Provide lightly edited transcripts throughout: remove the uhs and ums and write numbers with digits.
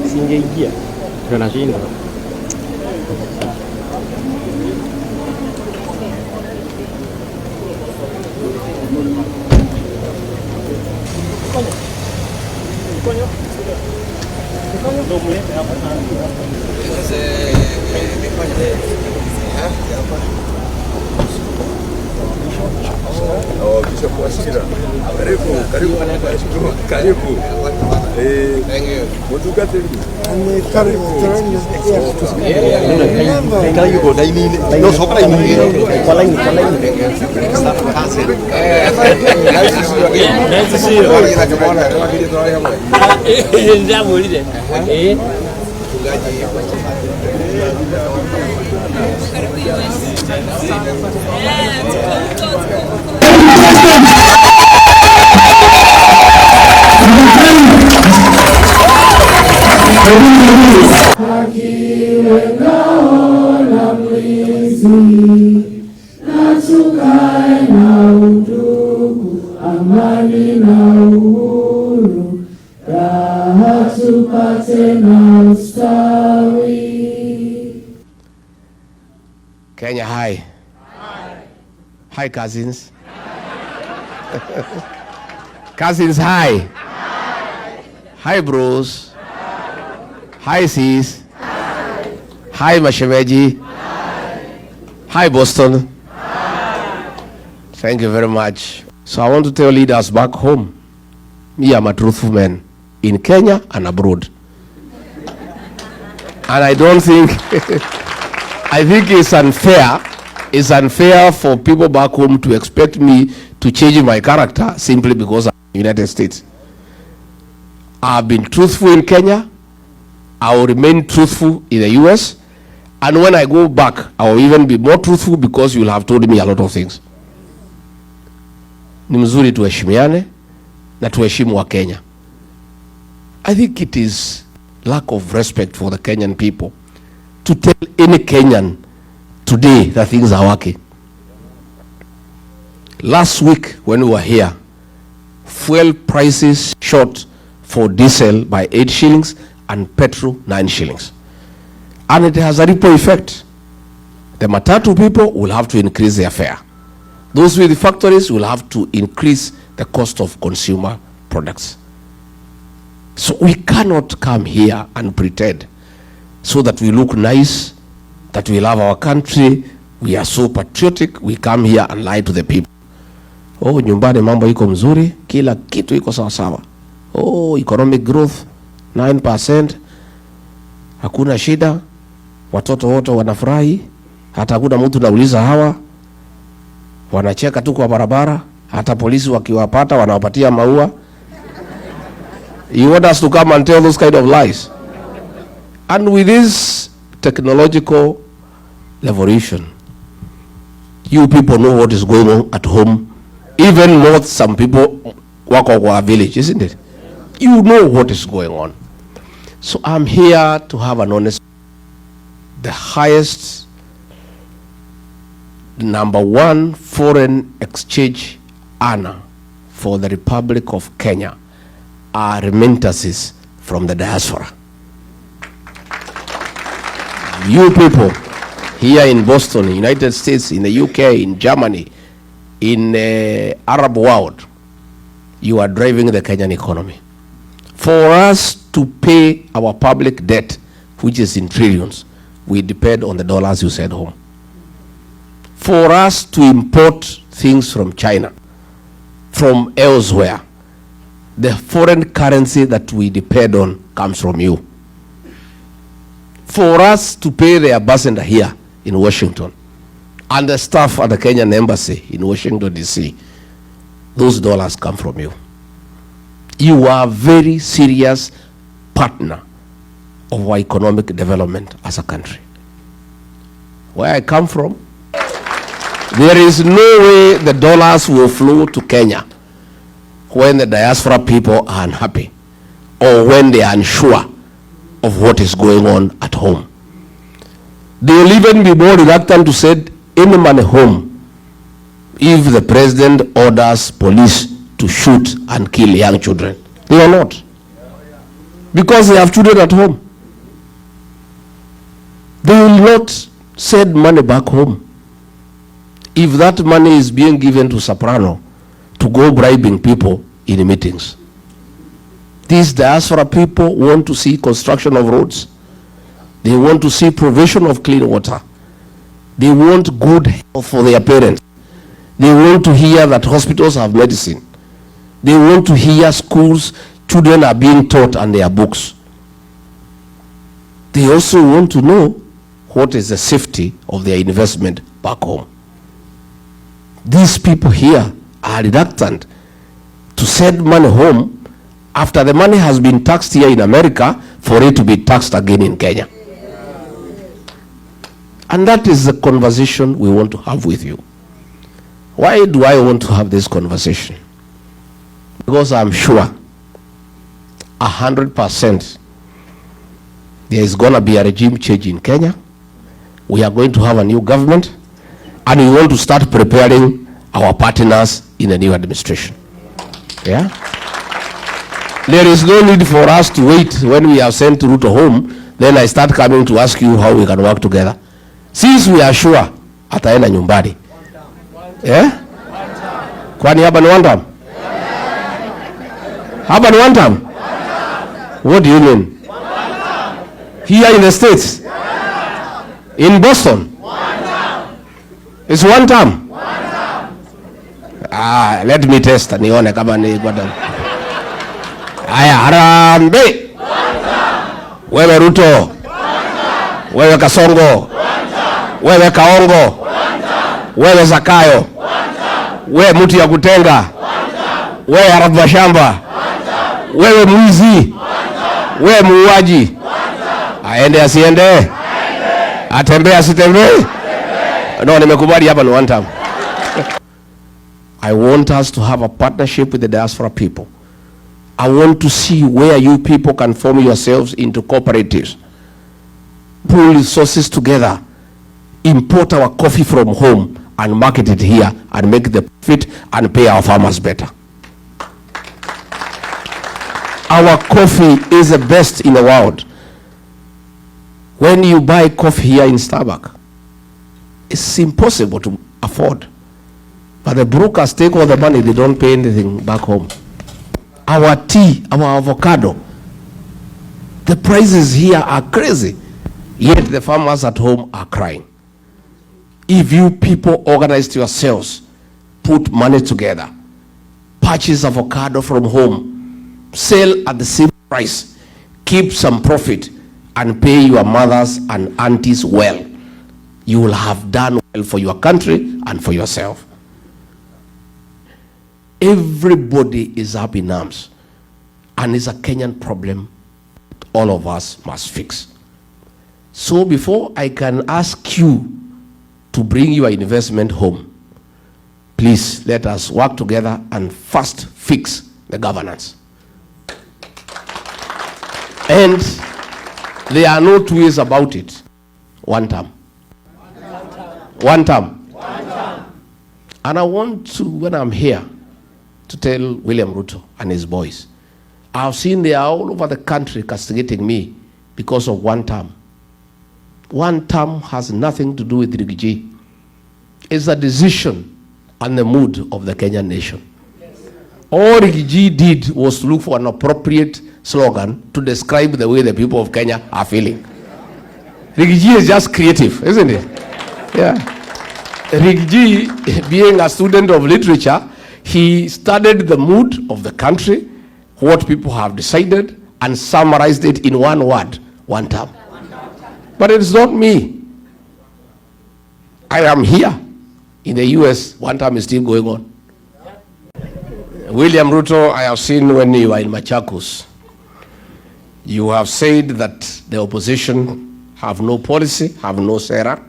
Singeingia. Tunashindwa. Kenya, hi. Hi, cousins. Cousins, hi. Hi, bros. Hi, sis. Hi, Mashemeji. Hi, Boston. Thank you very much. So I want to tell leaders back home, me, I'm a truthful man in Kenya and abroad. And I don't think, I think it's unfair. It's unfair for people back home to expect me to change my character simply because I'm in the United States. I've been truthful in Kenya. I will remain truthful in the US. And when I go back, I will even be more truthful because you will have told me a lot of things. Ni mzuri tuheshimiane na tuheshimu wa Kenya. I think it is lack of respect for the Kenyan people to tell any Kenyan today that things are working. Last week when we were here, fuel prices shot for diesel by 8 shillings and petrol 9 shillings. And it has a ripple effect. The matatu people will have to increase their fare. Those with the factories will have to increase the cost of consumer products. So we cannot come here and pretend so that we look nice, that we love our country, we are so patriotic, we come here and lie to the people. Oh, nyumbani mambo iko mzuri, kila kitu iko sawa sawa. Oh, economic growth 9%, hakuna shida, watoto wote wanafurahi, hata hakuna mtu nauliza hawa, wanacheka tu kwa barabara, hata polisi wakiwapata wanawapatia maua. You want us to come and tell those kind of lies? And with this technological revolution, you people know what is going on at home, even more some people work on our village, isn't it? You know what is going on. So I'm here to have an honest, the highest #1 foreign exchange earner for the Republic of Kenya are remittances from the diaspora. You people here in Boston, United States, in the UK, in Germany, in the Arab world, you are driving the Kenyan economy. For us to pay our public debt, which is in trillions, we depend on the dollars you send home. For us to import things from China, from elsewhere, the foreign currency that we depend on comes from you. For us to pay the ambassador here in Washington and the staff at the Kenyan embassy in Washington, D.C., those dollars come from you. You are a very serious partner of our economic development as a country. Where I come from, there is no way the dollars will flow to Kenya when the diaspora people are unhappy or when they are unsure of what is going on at home. They will even be more reluctant to send any money home if the president orders police to shoot and kill young children. They are not. Because they have children at home. They will not send money back home. If that money is being given to Soprano to go bribing people in meetings. These diaspora people want to see construction of roads. They want to see provision of clean water. They want good health for their parents. They want to hear that hospitals have medicine. They want to hear schools, children are being taught and their books. They also want to know what is the safety of their investment back home. These people here are reluctant to send money home after the money has been taxed here in America for it to be taxed again in Kenya. And that is the conversation we want to have with you. Why do I want to have this conversation? Because I'm sure 100% there is going to be a regime change in Kenya. We are going to have a new government, and we want to start preparing our partners in the new administration. Yeah? There is no need for us to wait when we have sent Ruto home, then I start coming to ask you how we can work together. Since we are sure ataenda nyumbani. Yeah? Kwani hapa ni one term? Hapa ni one term? What do you mean? Here in the States? In Boston? It's one term? Let me test nione kama ni kwa term. Aya, harambe. Wewe Ruto. Wewe Kasongo. Wewe Kaongo. Wewe Zakayo. Wewe mtu ya kutenga. Wewe harabu shamba. Wewe mwizi. Wewe muuaji. Aende asiende? Atembee asitembee? No, nimekubali hapa ni one time. I want us to have a partnership with the diaspora people. I want to see where you people can form yourselves into cooperatives. Pull resources together. Import our coffee from home and market it here and make the profit and pay our farmers better. Our coffee is the best in the world. When you buy coffee here in Starbucks, it's impossible to afford. But the brokers take all the money, they don't pay anything back home. Our tea, our avocado, the prices here are crazy. Yet the farmers at home are crying. If you people organized yourselves, put money together, purchase avocado from home, sell at the same price, keep some profit, and pay your mothers and aunties well, you will have done well for your country and for yourself. Everybody is up in arms, and it's a Kenyan problem all of us must fix. So before I can ask you to bring your investment home, please let us work together and first fix the governance. And there are no two ways about it. One term. One term. And I want to, when I'm here, to tell William Ruto and his boys, I've seen they are all over the country castigating me because of one term. One term has nothing to do with Rigathi. It's a decision and the mood of the Kenyan nation. Yes. All Rigathi did was to look for an appropriate slogan to describe the way the people of Kenya are feeling. Rigathi is just creative, isn't it? Yeah. Rigathi, being a student of literature, he studied the mood of the country, what people have decided, and summarized it in one word, one term. But it's not me. I am here. In the US, one term is still going on. William Ruto, I have seen when you were in Machakos, you have said that the opposition have no policy, have no sera,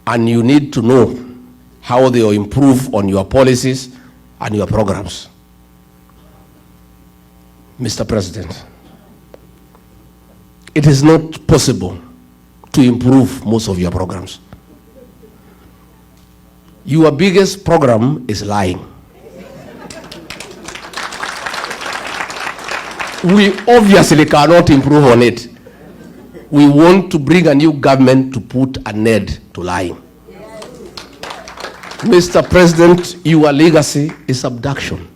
and you need to know how they will improve on your policies and your programs. Mr. President, it is not possible to improve most of your programs. Your biggest program is lying. We obviously cannot improve on it. We want to bring a new government to put an end to lying. Mr. President, your legacy is abduction.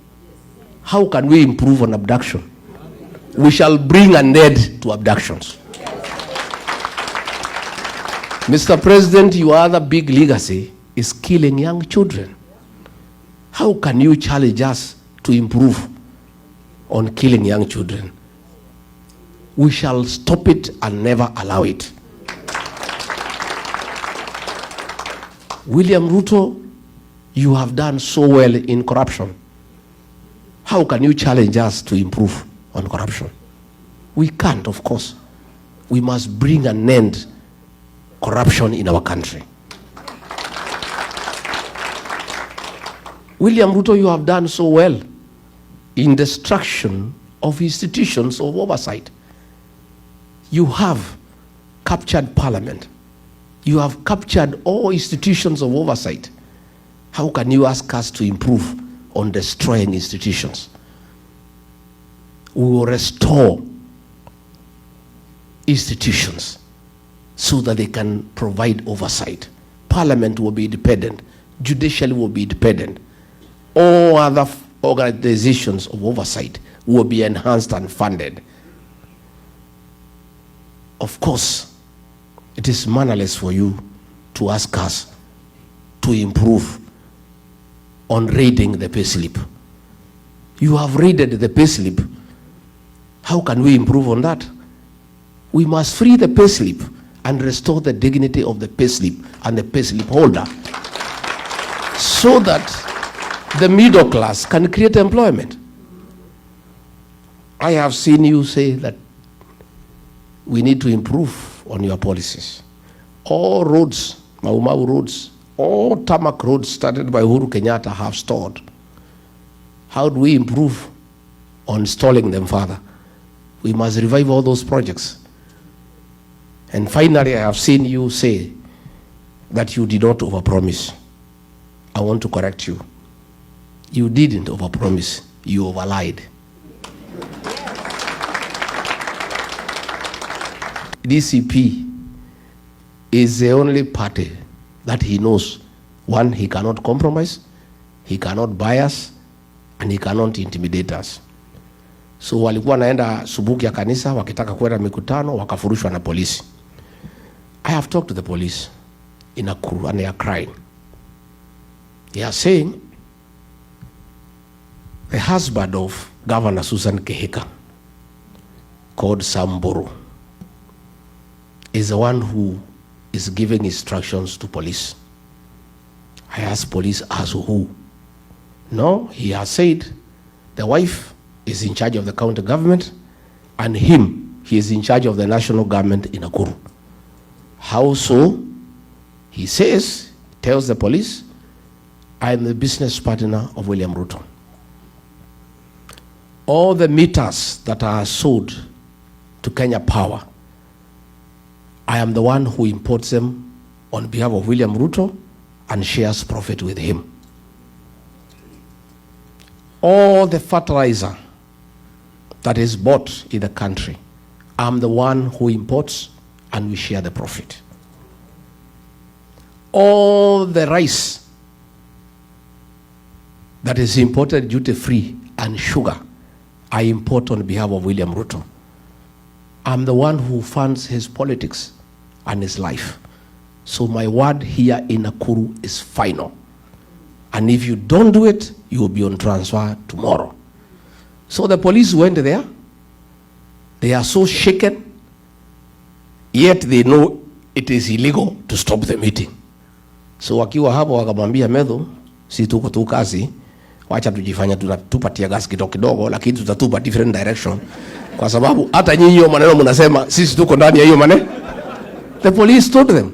How can we improve on abduction? We shall bring an end to abductions. Mr. President, your other big legacy is killing young children. How can you challenge us to improve on killing young children? We shall stop it and never allow it. William Ruto, you have done so well in corruption. How can you challenge us to improve on corruption? We can't, of course. We must bring an end to corruption in our country. William Ruto, you have done so well in destruction of institutions of oversight. You have captured parliament. You have captured all institutions of oversight. How can you ask us to improve on destroying institutions? We will restore institutions so that they can provide oversight. Parliament will be independent. Judiciary will be independent. All other organizations of oversight will be enhanced and funded. Of course, it is mannerless for you to ask us to improve on raiding the payslip. You have raided the payslip. How can we improve on that? We must free the payslip and restore the dignity of the payslip and the payslip holder so that the middle class can create employment. I have seen you say that we need to improve on your policies. All roads, Mau roads, all tarmac roads started by Uhuru Kenyatta have stalled. How do we improve on stalling them further? We must revive all those projects. And finally, I have seen you say that you did not overpromise. I want to correct you. You didn't overpromise, you overlied. DCP is the only party that he knows. One, he cannot compromise, he cannot bias, and he cannot intimidate us. So walikuwa naenda subuki ya kanisa, wakitaka kwenda mikutano, wakafurushwa na polisi. I have talked to the police in Nakuru and they are crying. They are saying the husband of Governor Susan Kehika, called Samburu, is the one who is giving instructions to police. I asked police, as who? No, he has said the wife is in charge of the county government and he is in charge of the national government in Nakuru. How so? He says, tells the police, I am the business partner of William Ruto. All the meters that are sold to Kenya Power, I am the one who imports them on behalf of William Ruto and shares profit with him. All the fertilizer that is bought in the country, I'm the one who imports and we share the profit. All the rice that is imported duty-free and sugar, I import on behalf of William Ruto. I'm the one who funds his politics and his life. So my word here in Nakuru is final. And if you don't do it, you will be on transfer tomorrow. So the police went there. They are so shaken, yet they know it is illegal to stop the meeting. So wakiwa hapo wakamwambia Medho, si tuko tu kazi, wacha tujifanya tunatupatia gas kidogo kidogo, lakini tutatupa different direction. Kwa sababu hata nyinyi hiyo maneno mnasema sisi tuko ndani ya hiyo maneno. The police told them,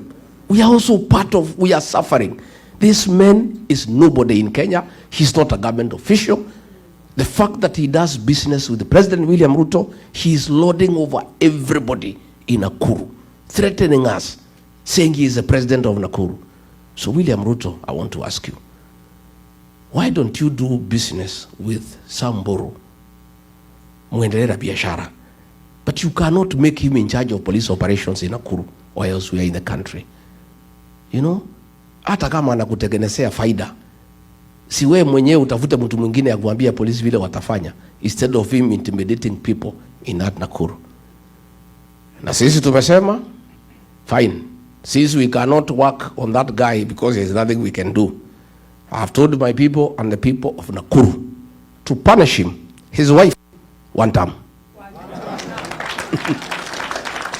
we are also part of, we are suffering. This man is nobody in Kenya. He's not a government official. The fact that he does business with President William Ruto, he is lording over everybody in Nakuru, threatening us, saying he is the president of Nakuru. So William Ruto, I want to ask you, why don't you do business with Samburu muendelee na biashara. But you cannot make him in charge of police operations in Nakuru or elsewhere in the country. You know, hata kama anakutengenezea faida, si wewe mwenyewe utafute mtu mwingine akuambia polisi vile watafanya, instead of him intimidating people in that Nakuru. Na sisi tumesema fine, since we cannot work on that guy because there is nothing we can do, I have told my people and the people of Nakuru to punish him, his wife, one time.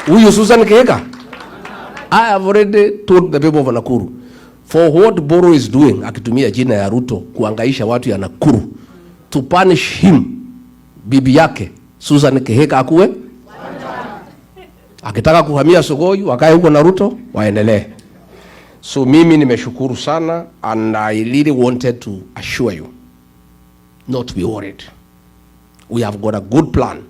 Huyu Susan Kihika, I have already told the people of Nakuru, for what Boro is doing, akitumia jina ya Ruto kuangaisha watu ya Nakuru, to punish him, bibi yake Susan Kihika akuwe, akitaka kuhamia Sogoi wakae huko na Ruto waendelee. So mimi nimeshukuru sana, and I really wanted to assure you not to be worried. We have got a good plan